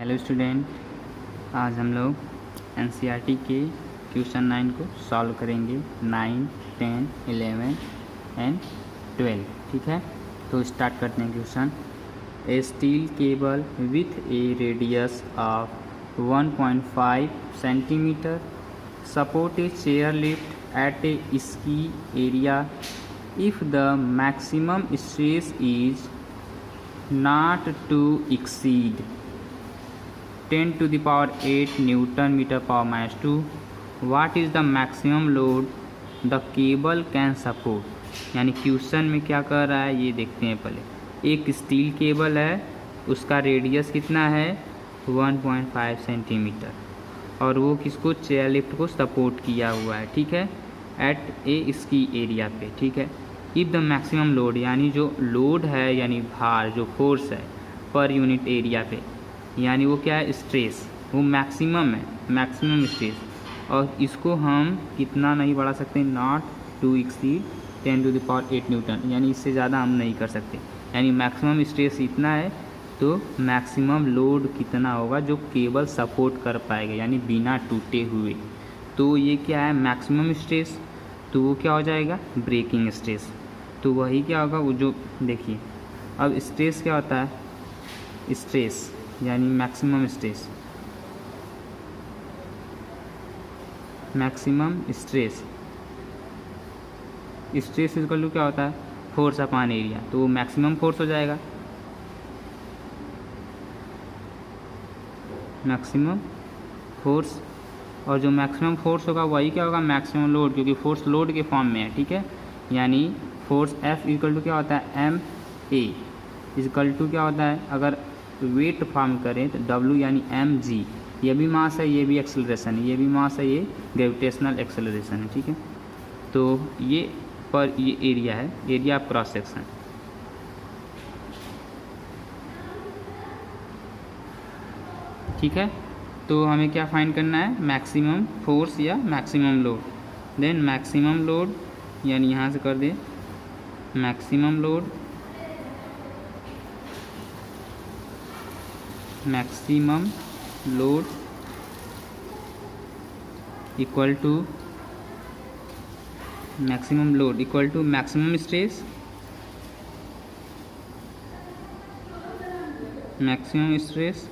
Hello student, आज हम लोग एनसीईआरटी के क्वेश्चन 9 को सॉल्व करेंगे। 9, 10, 11 एंड 12। ठीक है, तो स्टार्ट करते हैं question. A steel cable with a radius of 1.5 centimetre support a chair lift at a ski area if the maximum stress is not to exceed 10 to the power 8 Newton meter power minus 2. What is the maximum load the cable can support? यानी question में क्या कर रहा है ये देखते हैं पहले। एक स्टील केबल है, उसका रेडियस कितना है 1.5 सेंटीमीटर और वो किसको चेयर लिफ्ट को सपोर्ट किया हुआ है। ठीक है, एट ए इसकी एरिया पे। ठीक है, इफ़ द मैक्सिमम लोड यानी जो लोड है यानी भार जो फोर्स है पर यूनिट एरिया पे, यानी वो क्या है स्ट्रेस, वो मैक्सिमम है, मैक्सिमम स्ट्रेस। और इसको हम कितना नहीं बढ़ा सकते, not to exceed 10 to the power 8 newton, यानी इससे ज़्यादा हम नहीं कर सकते। यानी मैक्सिमम स्ट्रेस इतना है तो मैक्सिमम लोड कितना होगा जो केबल सपोर्ट कर पाएगा, यानी बिना टूटे हुए। तो ये क्या है मैक्सिमम स्ट्रेस, तो वो क्या हो जाएगा ब्रेकिंग स्ट्रेस। तो वही क्या होगा वो जो देखिए, अब स्ट्रेस क्या होता है, स्ट्रेस यानी maximum stress, maximum stress, stress equal to क्या होता है फोर्स अपॉन एरिया, तो वो मैक्सिमम फोर्स हो जाएगा, मैक्सिमम फोर्स। और जो मैक्सिमम फोर्स होगा वही क्या होगा मैक्सिमम लोड, क्योंकि फोर्स लोड के फॉर्म में है। ठीक है, यानी फोर्स F इक्वल टू क्या होता है ma इक्वल टू क्या होता है, अगर वेट फॉर्म करें तो W यानी mg, ये भी मास है ये भी एक्सेलरेशन है, ये भी मास है ये ग्रेविटेशनल एक्सेलरेशन है। ठीक है, तो ये पर ये एरिया है, एरिया ऑफ क्रॉस सेक्शन। ठीक है, तो हमें क्या फाइंड करना है मैक्सिमम फोर्स या maximum load. Then maximum load यानी यहाँ से कर दे maximum load, maximum load equal to maximum load equal to maximum stress, maximum stress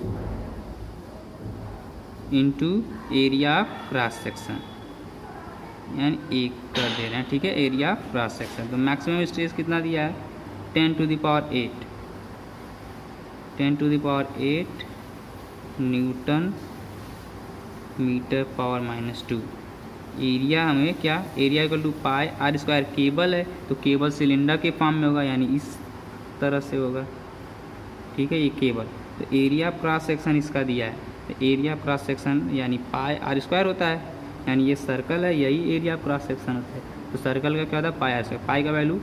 into area of cross section, यानी एक कर दे रहे हैं। ठीक है, एरिया ऑफ क्रॉस सेक्शन। तो मैक्सिमम स्ट्रेस कितना दिया है 10 to the power 8, 10 to the power 8 newton metre power minus 2। Area हमें क्या, area equal to pi r square. Cable है तो केबल सिलेंडर के फॉर्म में होगा, यानी इस तरह से होगा। ठीक है, ये केबल, तो एरिया क्रॉस सेक्शन इसका दिया है, तो एरिया क्रॉस सेक्शन यानी पाई आर स्क्वायर होता है, यानी ये सर्कल है यही एरिया क्रॉस सेक्शन होता है। तो सर्कल का क्या होता है पाई आर स्क्वायर, पाई का value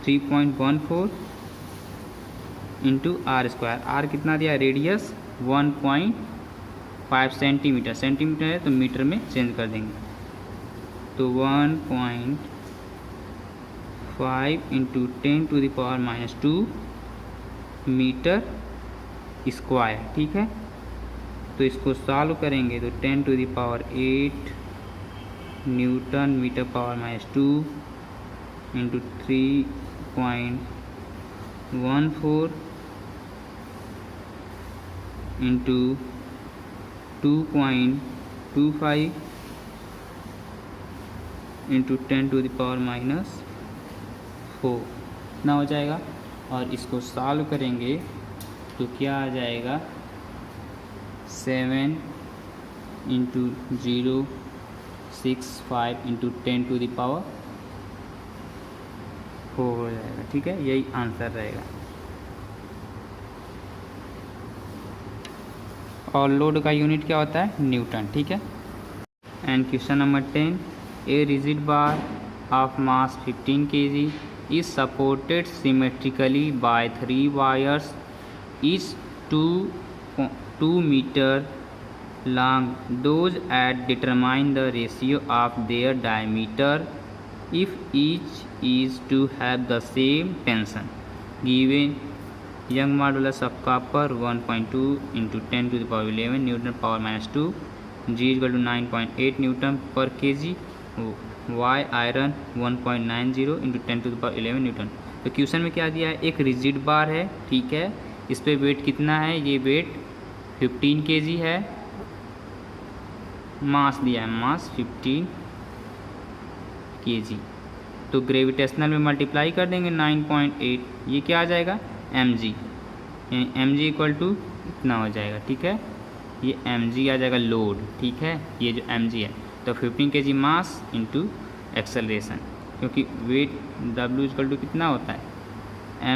3.14 into r square. R कितना दिया रेडियस 1.5 सेंटीमीटर, सेंटीमीटर है तो मीटर में चेंज कर देंगे, तो 1.5 into 10 to the power minus 2 metre square. ठीक है, तो इसको सॉल्व करेंगे तो 10 to the power 8 newton metre power minus 2 into 3.14 into 2.25 into 10 to the power minus 4 ना हो जाएगा। और इसको सॉल्व करेंगे तो क्या आ जाएगा 7 into 0.65 into 10 to the power 4 हो जाएगा। ठीक है, यही आंसर रहेगा। और लोड का यूनिट क्या होता है न्यूटन। ठीक है, and question number 10, a rigid bar of mass 15 kg is supported symmetrically by 3 wires is 2 metre long. Those at determine the ratio of their diameter if each is to have the same tension. Given Young modulus of copper 1.2 into 10⁻11 newton power -2, g equal to 9.8 newton per kg, Y iron 1.90 into 10⁻11 newton. तो question में क्या दिया है, एक rigid bar है, ठीक है, इस पे वेट कितना है, ये वेट 15 केजी है, मास दिया है, मास 15 केजी। तो ग्रेविटेशनल में मल्टीप्लाई कर देंगे 9.8, ये क्या आ जाएगा mg, यानी mg इक्वल टू इतना हो जाएगा, ठीक है, ये mg आ जाएगा लोड, ठीक है, ये जो mg है। तो 15 kg मास इंटू एक्सेलरेशन, क्योंकि वेट w इक्वल टू कितना होता है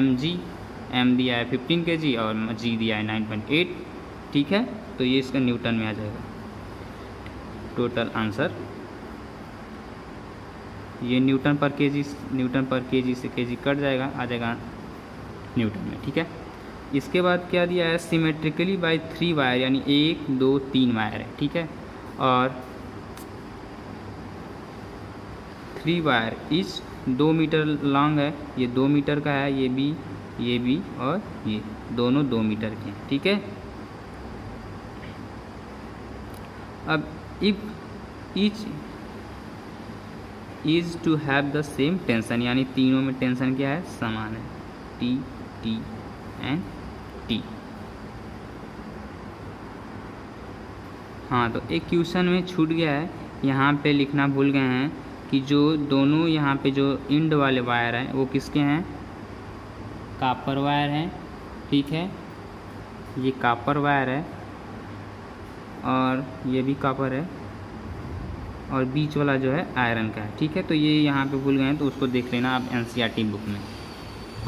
mg, m दिया है 15 kg और g दिया है 9.8, ठीक है। तो ये इसका न्यूटन में आ जाएगा टोटल आंसर। ये न्यूटन पर केजी से केजी कट जाएगा, आ जाएगा न्यूटन में, ठीक है। इसके बाद क्या दिया है, सिमेट्रिकली बाय 3 वायर, यानी 1 2 3 वायर है, ठीक है, और 3 वायर इच 2 मीटर लॉन्ग है, ये 2 मीटर का है, ये भी और ये दोनों 2 मीटर के हैं, ठीक है। अब if each is to have the same tension, यानी तीनों में टेंशन क्या है, समान है, टी टी एंड टी। हाँ, तो एक क्वेश्चन में छूट गया है, यहाँ पे लिखना भूल गए हैं कि जो दोनों यहाँ पे जो इंड वाले वायर हैं वो किसके हैं, कॉपर वायर हैं, ठीक है, ये कॉपर वायर है और ये भी कॉपर है और बीच वाला जो है आयरन का है, ठीक है। तो ये यहाँ पे भूल गए हैं तो उसको देख लेना आप एनसीईआरटी बुक में।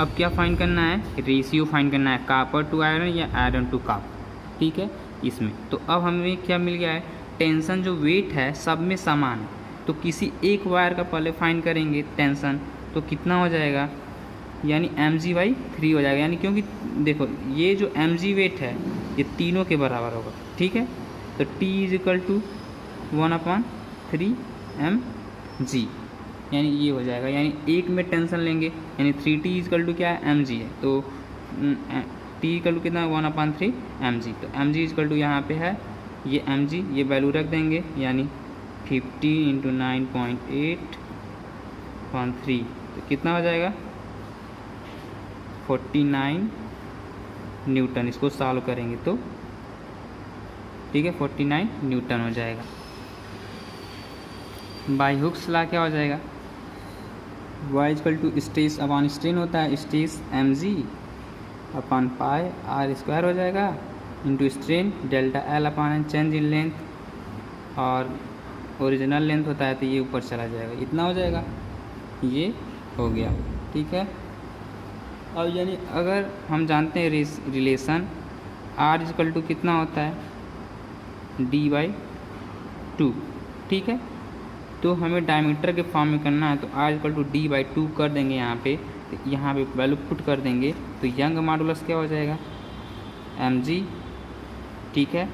अब क्या फाइंड करना है, रेशियो फाइंड करना है, कॉपर टू आयरन या आयरन टू कॉपर, ठीक है, इसमें। तो अब हमें क्या मिल गया है, टेंशन जो वेट है सब में समान है, तो किसी एक वायर का पहले फाइंड करेंगे टेंशन, तो कितना हो जाएगा, यानी mg/3 हो जाएगा, यानी क्योंकि देखो ये जो mg वेट है ये तीनों के बराबर होगा, ठीक है। तो t is equal to 1/3 mg, यानी ये हो जाएगा, यानी एक में टेंशन लेंगे, यानी 3t इक्वल टू क्या है, mg है, तो t इक्वल टू कितना 1/3 mg, तो mg इक्वल टू यहाँ पे है ये mg, ये वैल्यू रख देंगे, यानी 50 इंटू 9.8/3, तो कितना हो जाएगा 49 न्यूटन। इसको सॉल्व करेंगे तो ठीक है 49 न्यूटन हो जाएगा। बाई हुक्स लॉ क्या हो जाएगा, y equal to stress upon strain होता है, stress mg upon pi r square हो जाएगा into strain delta l upon change in length, और ओरिजिनल लेंथ होता है तो ये ऊपर चला जाएगा, इतना हो जाएगा, ये हो गया, ठीक है। अब यानी अगर हम जानते हैं रिलेशन r इक्वल टू कितना होता है d/2, ठीक है, तो हमें डायमीटर के फॉर्म में करना है, तो r इक्वल टू d/2 कर देंगे यहाँ पे, तो यहाँ पे वैल्यू पुट कर देंगे, तो यंग मॉडुलस क्या हो जाएगा mg, ठीक है,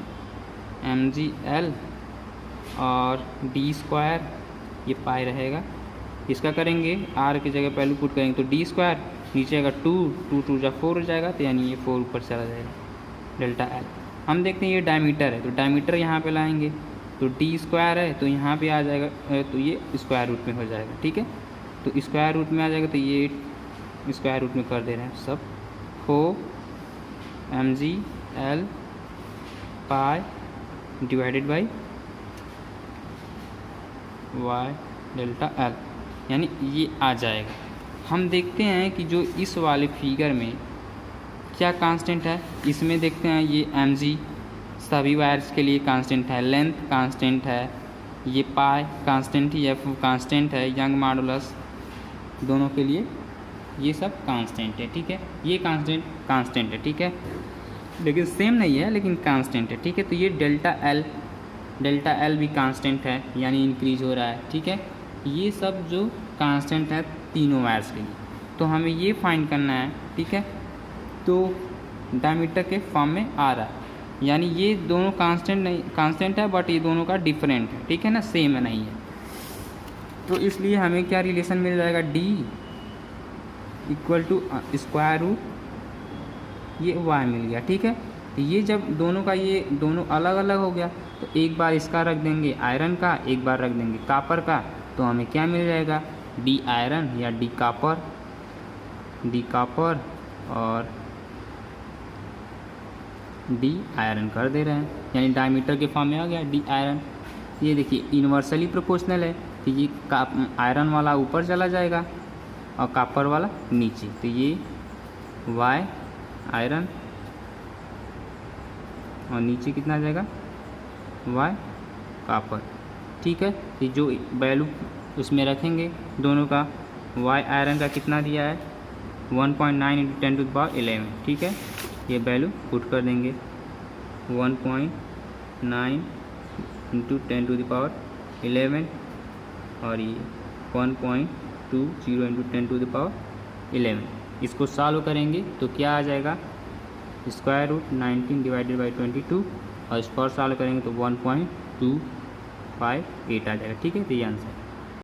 mg/L और d² ये पाई रहेगा, इसका करेंगे r की जगह वैल्यू पुट करेंगे, तो d² नीचे आएगा 2 2 जा 4 हो जाएगा, तो यानी ये 4 ऊपर चला जाएगा डेल्टा L। हम देखते हैं ये डायमीटर है, तो डायमीटर यहाँ पे लाएंगे, तो d² है तो यहाँ पे आ जाएगा, तो ये स्क्वायर रूट में हो जाएगा, ठीक है, तो स्क्वायर रूट में आ जाएगा, तो ये स्क्वायर रूट में कर दे रहे हैं सब, 4 mg/L pi divided by y delta L, यानी ये आ जाएगा। हम देखते हैं कि जो इस वाले फिगर में क्या कांस्टेंट है, इसमें देखते हैं ये mg सभी वायर्स के लिए कांस्टेंट है, लेंथ कांस्टेंट है, ये पाई कांस्टेंट है, f कांस्टेंट है, यंग मॉडुलस दोनों के लिए ये सब कांस्टेंट है, ठीक है, ये कांस्टेंट है, ठीक है, लेकिन सेम नहीं है लेकिन कांस्टेंट है, ठीक है। तो ये डेल्टा L भी कांस्टेंट है, यानी इंक्रीज हो रहा है, ठीक है। ये सब जो कांस्टेंट है तीनों वायर्स के लिए, तो हमें ये फाइंड करना है, ठीक है। तो डायमीटर के फॉर्म में आ रहा है, यानी ये दोनों कांस्टेंट है बट ये दोनों का डिफरेंट है, ठीक है ना, सेम नहीं है, तो इसलिए हमें क्या रिलेशन मिल जाएगा, d equal to square root ये y मिल गया, ठीक है। तो ये जब दोनों का ये दोनों अलग अलग हो गया तो एक बार इसका रख देंगे आयरन का, एक बार रख देंगे कापर का, तो हमें क्या मिल जाएगा, डी आयरन या डी कापर और डी आयरन कर दे रहे हैं, यानी डायमीटर के फॉर्म में आ गया डी आयरन। ये देखिए इन्वर्सली प्रोपोर्शनल है, तो ये आयरन वाला ऊपर चला जाएगा और कापर वाला नीचे, तो ये वाई आयरन और नीचे कितना आ जाएगा, वाई कापर, ठीक है। तो जो वैल्यू उसमें रखेंगे दोनों का, वाई आयरन का कितना दिया है 1.9 × 10⁻11, ठीक है। ये वैल्यू पुट कर देंगे 1.9 × 10⁻11 और ये 1.20 × 10⁻11। इसको सॉल्व करेंगे तो क्या आ जाएगा, √19 / 22 और इस पर सॉल्व करेंगे तो 1.258 आ जाएगा, ठीक है। तो ये आंसर